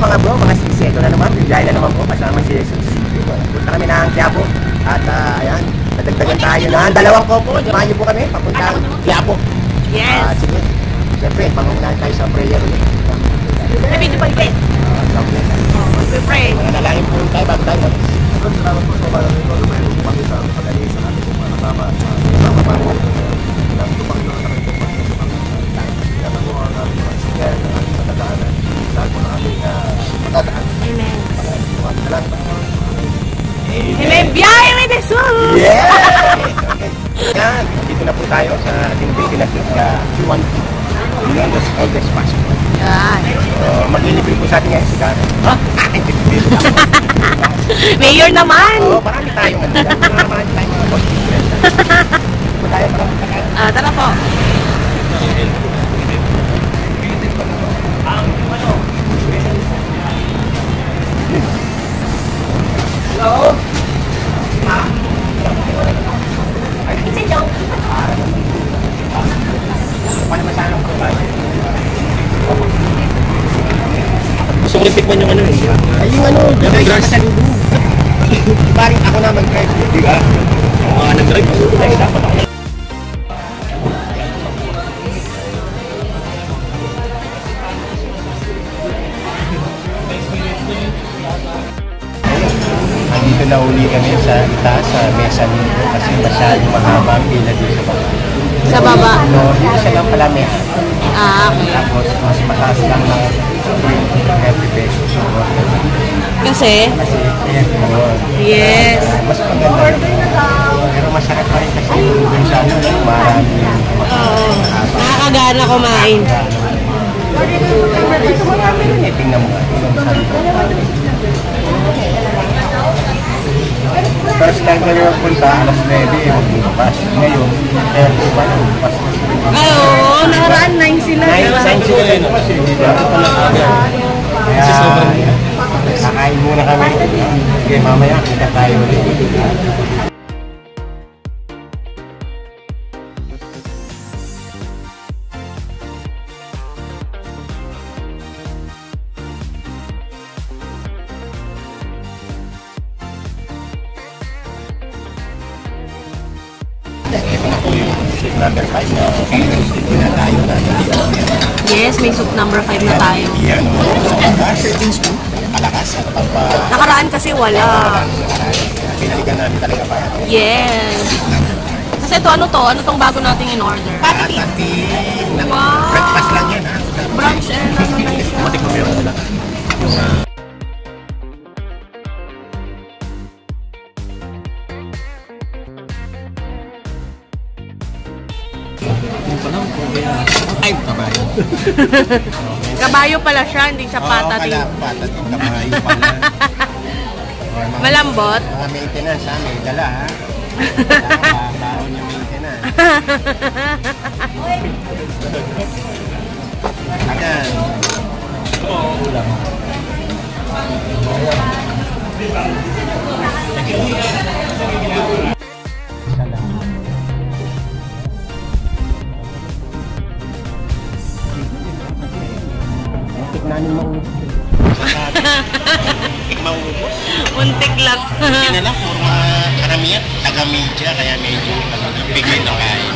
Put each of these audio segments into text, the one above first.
mga bro, mga sisi. Ito na naman, bigay na naman po kasama si Sisi. Punta kami ng Quiapo. At ayan, nadagdagan tayo na dalawang kopo. Samahan niyo po kami, papunta ng Quiapo. Yes. Sige. Siyempre, pangunahan tayo sa prayer ulit. Nabidyo pa ito. Pray. Manalangin po tayo bago tayo. Salamat po sa mga pagkita sa pagkali sa ating mga kasama. Sama pa po. Salamat po Panginoon sa ating pagkita. Salamat po ang aming pagsigal, ang aming pagkataanan. Salamat po ang aming pagkataanan. Amen. Salamat po. Amen. Biyahe ni Jesus! Yeah! Yan, dito na po tayo sa ating pinagdot sa Q1. Beyond the oldest passport. Yan. Maglilibre po sa atin ngayon si Karen. Ha? Mayor naman! Oo, marami tayong marami tayong hospital. Tara po. Hello? Gusto ko rin tikman yung ano eh. Ay, yung ano, drive sa lubo. Parang ako na mag-drive. Di ba? Mga nag-drive. Ay, dapat ako. Dito na uli kami sa itaas sa mesa nito kasi masyadong mahaba ang pila dito sa baba. Sa baba? No, dito siya lang pala may Okay. tapos mas mataas lang ng 30 pesos. Kasi? Kasi aircon. Yes. Mas maganda. Pero masarap pa rin kasi yung sa ano, marami. Oo. Nakakagana kumain. Tingnan mo nga. First time kami magpunta, alas 9, magbukas. Ngayon, aircon pa lang, bukas. Ay, oo. Nakaraan 9 sila. 9 sila rin kasi hindi ba? Kaya, kakain muna kami. Sige, mamaya, kita tayo ulit. Number 5 na tayo na dito. Yes, may soup number 5 na tayo. Yan. Malakas at Nakaraan kasi wala. pinaligan namin talaga pa. Yes. Kasi ito, ano to? Ano tong bago nating in-order? Pati. Wow. Breakfast lang yan ha. Brunch and ano na siya. Matik mo meron lang. Ay, kabayo. Kabayo pala siya, hindi siya Oo, patating. patat yung kabayo pala. Malambot? Mga maintenance ha, may dala ha. Baon yung maintenance. Ayan. Ulam. Tiknanin mo ulit. Maubos. Muntik lang. Hindi na lang, puro mga karamihan, taga-media, kaya medyo bigay na kain.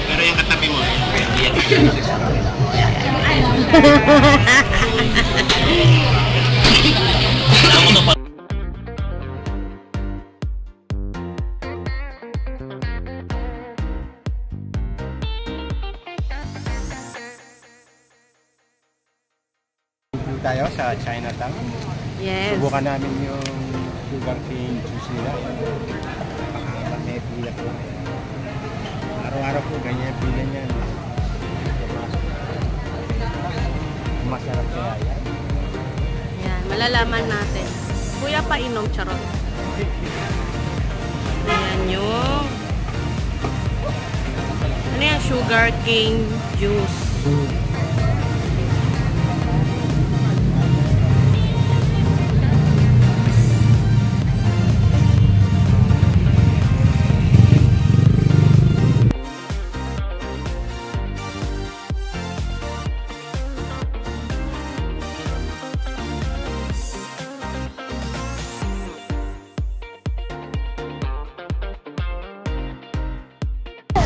Pero yung katabi mo, yan. Tayo sa Chinatown. Yes. Subukan namin yung sugar cane juice nila. Napakahaba na pila po. Araw-araw po ganyan pila niyan. Masarap kaya yan. Yan, malalaman natin. Kuya, painom, charot. Ayan yung... Ano yan? Sugar cane juice.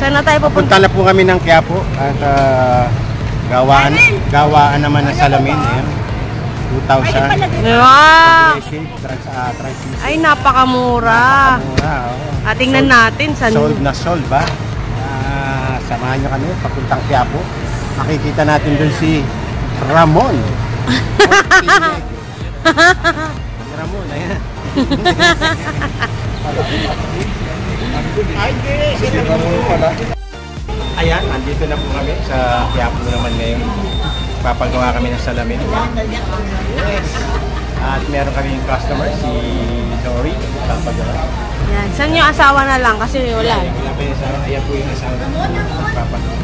Saan na tayo pupunta? Punta na po kami ng Quiapo at gawaan naman ng salamin. Ayan. 2,000. Wow! Transmission. Ay, napakamura. Mura, oh. At tingnan natin. Sold na sold ba? Samahan nyo kami papuntang Quiapo. Makikita natin dun si Ramon. Ramon, ayan. Ayan, andito na po kami sa Quiapo naman ngayon. Papagawa kami ng salamin. Yes. At meron kami yung customer, si Dory. Papagawa. Yan. Saan yung asawa na lang? Kasi wala. Ayan po yung asawa. Papagawa.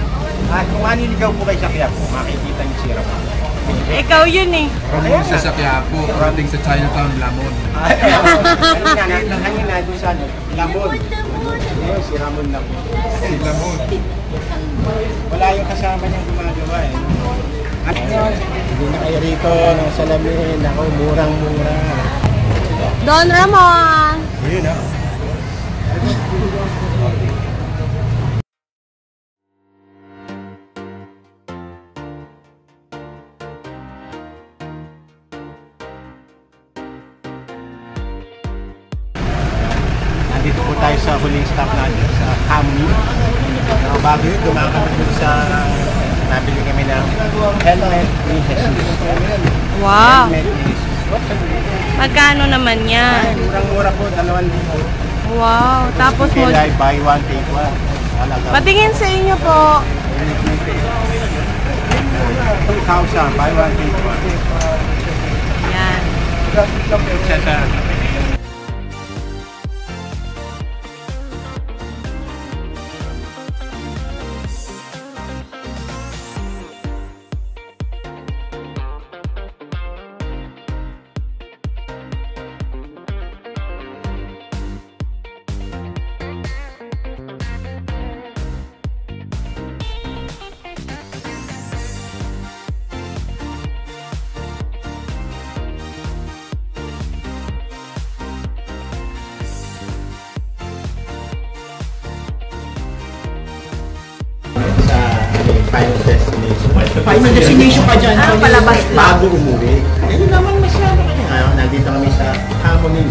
At kung maniligaw po kayo sa Quiapo, makikita niyo si Ramon. Ikaw yun eh. Ramon sa Quiapo, parating sa Chinatown, Lamon. Kanina doon sa Lamon. Ayun, si Ramon na po. Si Lamon. Wala yung kasama niyang gumagawa eh. At hindi na kayo rito ng salamin. Ako, murang-mura. Don Ramon! Yun ah. Nandito po tayo sa huling stop natin sa Camry. Bago yun, dumakapit dun sa nabili kami ng helmet ni Jesus. Wow! Helmet ni Jesus. Magkano naman Ay, yan? murang-mura po, 2,000. Wow! Tapos mo... Kailangan buy one, take one. Talaga. Patingin sa inyo po. 2,000, buy one, take one. Yan. Siya sa... Final destination. Final destination pa dyan. Ah, palabas lang. Bago umuwi. Hindi naman masyado kaya. Ngayon, nandito kami sa Hamonin.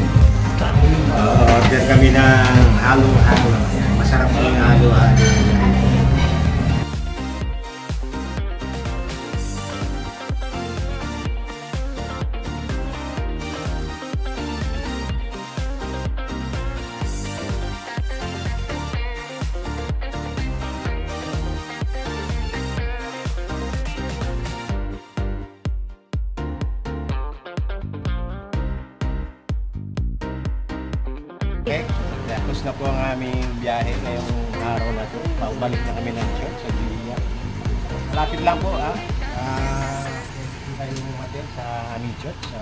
Order kami ng halo-halo. Masarap po yung halo-halo. Okay, tapos na po ang aming biyahe ngayong araw na ito. Paubalik na kami ng church sa Villa. Malapit lang po tayo umatin sa aming church sa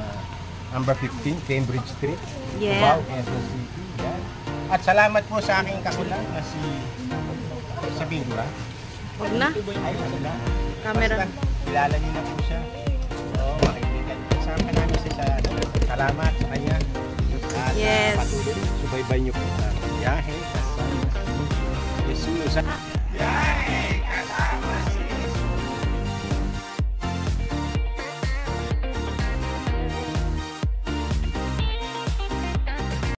number 15, Cambridge Street, Yeah. Cubao, Quezon City. Yan. At salamat po sa aking kakulang na si Bingura. Huwag na. Ay, wala. Camera. Basta, kilala niyo na po siya. Oo, makikita. Kasama namin siya sa salamat sa kanya. At Yes. patuloy, subaybay niyo po sa biyahe. Jesus.